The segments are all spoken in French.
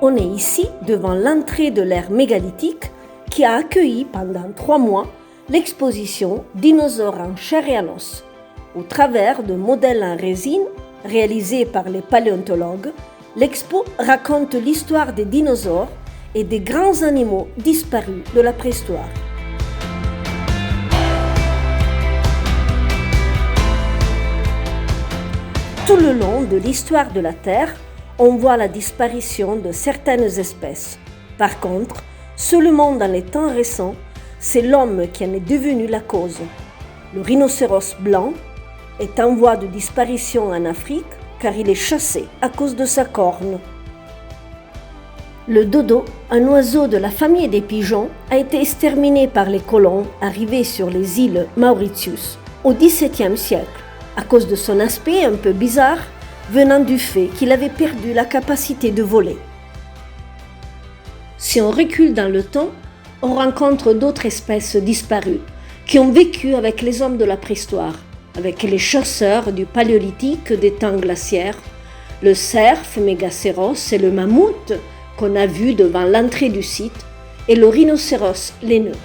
On est ici devant l'entrée de l'ère mégalithique qui a accueilli pendant 3 mois l'exposition Dinosaures en chair et en os. Au travers de modèles en résine réalisés par les paléontologues, l'expo raconte l'histoire des dinosaures et des grands animaux disparus de la préhistoire. Tout le long de l'histoire de la Terre, on voit la disparition de certaines espèces. Par contre, seulement dans les temps récents, c'est l'homme qui en est devenu la cause. Le rhinocéros blanc est en voie de disparition en Afrique car il est chassé à cause de sa corne. Le dodo, un oiseau de la famille des pigeons, a été exterminé par les colons arrivés sur les îles Mauritius au XVIIe siècle à cause de son aspect un peu bizarre venant du fait qu'il avait perdu la capacité de voler. Si on recule dans le temps, on rencontre d'autres espèces disparues qui ont vécu avec les hommes de la préhistoire, avec les chasseurs du paléolithique des temps glaciaires, le cerf Mégacéros et le mammouth qu'on a vu devant l'entrée du site, et le rhinocéros laineux.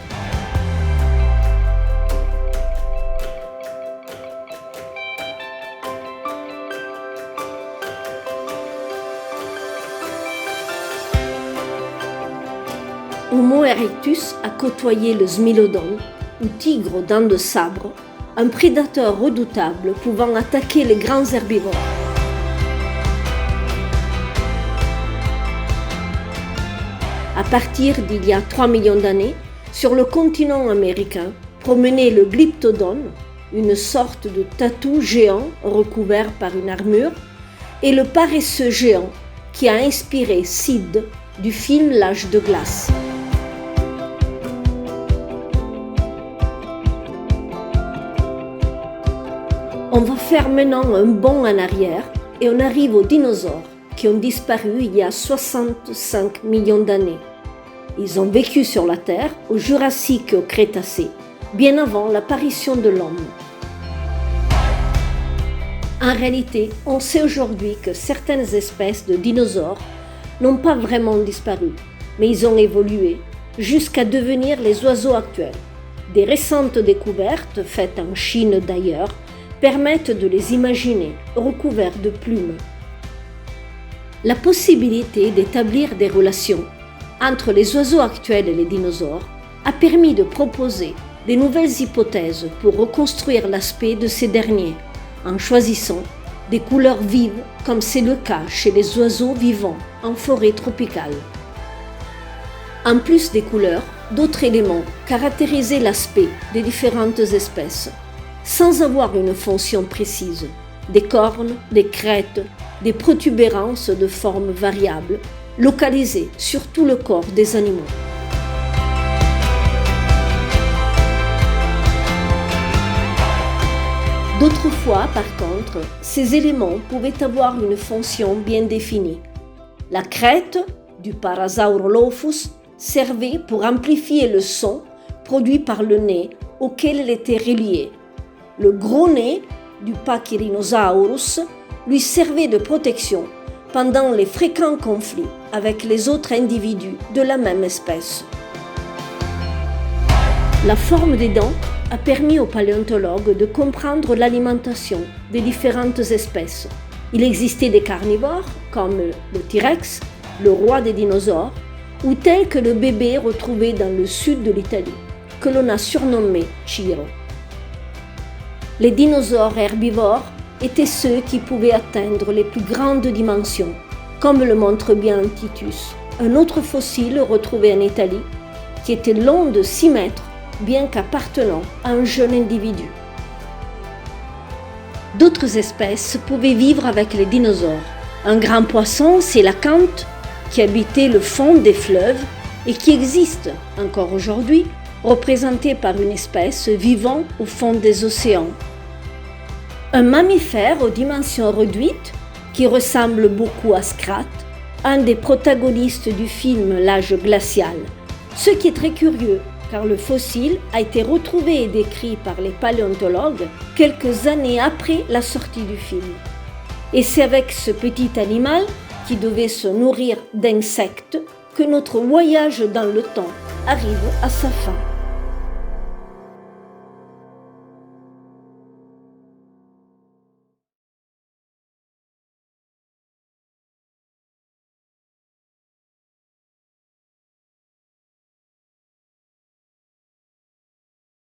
Homo erectus a côtoyé le smilodon, ou tigre aux dents de sabre, un prédateur redoutable pouvant attaquer les grands herbivores. À partir d'il y a 3 millions d'années, sur le continent américain, promenait le glyptodon, une sorte de tatou géant recouvert par une armure, et le paresseux géant qui a inspiré Sid du film L'âge de glace. On va faire maintenant un bond en arrière et on arrive aux dinosaures qui ont disparu il y a 65 millions d'années. Ils ont vécu sur la Terre au Jurassique et au Crétacé, bien avant l'apparition de l'homme. En réalité, on sait aujourd'hui que certaines espèces de dinosaures n'ont pas vraiment disparu, mais ils ont évolué jusqu'à devenir les oiseaux actuels. Des récentes découvertes, faites en Chine d'ailleurs, permettent de les imaginer recouverts de plumes. La possibilité d'établir des relations entre les oiseaux actuels et les dinosaures a permis de proposer des nouvelles hypothèses pour reconstruire l'aspect de ces derniers, en choisissant des couleurs vives comme c'est le cas chez les oiseaux vivant en forêt tropicale. En plus des couleurs, d'autres éléments caractérisaient l'aspect des différentes espèces, sans avoir une fonction précise, des cornes, des crêtes, des protubérances de formes variables, localisées sur tout le corps des animaux. D'autres fois, par contre, ces éléments pouvaient avoir une fonction bien définie. La crête du Parasaurolophus servait pour amplifier le son produit par le nez auquel elle était reliée. Le gros nez du Pachyrhinosaurus lui servait de protection pendant les fréquents conflits avec les autres individus de la même espèce. La forme des dents a permis aux paléontologues de comprendre l'alimentation des différentes espèces. Il existait des carnivores comme le T-Rex, le roi des dinosaures, ou tel que le bébé retrouvé dans le sud de l'Italie, que l'on a surnommé Ciro. Les dinosaures herbivores étaient ceux qui pouvaient atteindre les plus grandes dimensions, comme le montre bien Titus, un autre fossile retrouvé en Italie, qui était long de 6 mètres, bien qu'appartenant à un jeune individu. D'autres espèces pouvaient vivre avec les dinosaures. Un grand poisson, c'est l'acanthe, qui habitait le fond des fleuves et qui existe encore aujourd'hui, représenté par une espèce vivant au fond des océans. Un mammifère aux dimensions réduites, qui ressemble beaucoup à Scrat, un des protagonistes du film L'âge glacial. Ce qui est très curieux, car le fossile a été retrouvé et décrit par les paléontologues quelques années après la sortie du film. Et c'est avec ce petit animal qui devaient se nourrir d'insectes que notre voyage dans le temps arrive à sa fin.